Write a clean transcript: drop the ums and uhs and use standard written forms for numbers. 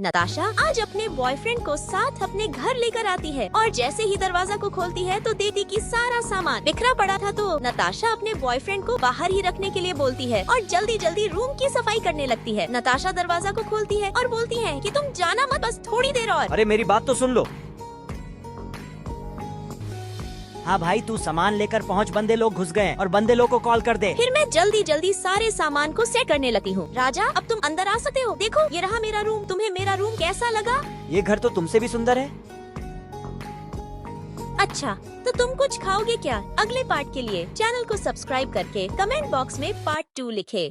नताशा आज अपने बॉयफ्रेंड को साथ अपने घर लेकर आती है और जैसे ही दरवाजा को खोलती है तो देखती कि सारा सामान बिखरा पड़ा था। तो नताशा अपने बॉयफ्रेंड को बाहर ही रखने के लिए बोलती है और जल्दी जल्दी रूम की सफाई करने लगती है। नताशा दरवाजा को खोलती है और बोलती है कि तुम जाना मत, बस थोड़ी देर और। अरे मेरी बात तो सुन लो। हाँ भाई, तू सामान लेकर पहुँच, बंदे लोग घुस गए और बंदे लोग को कॉल कर दे। फिर मैं जल्दी जल्दी सारे सामान को सेट करने लगती हूँ। राजा अब तुम अंदर आ सकते हो, देखो ये रहा मेरा रूम। तुम्हें मेरा रूम कैसा लगा? ये घर तो तुमसे भी सुंदर है। अच्छा तो तुम कुछ खाओगे क्या? अगले पार्ट के लिए चैनल को सब्सक्राइब करके कमेंट बॉक्स में पार्ट 2 लिखे।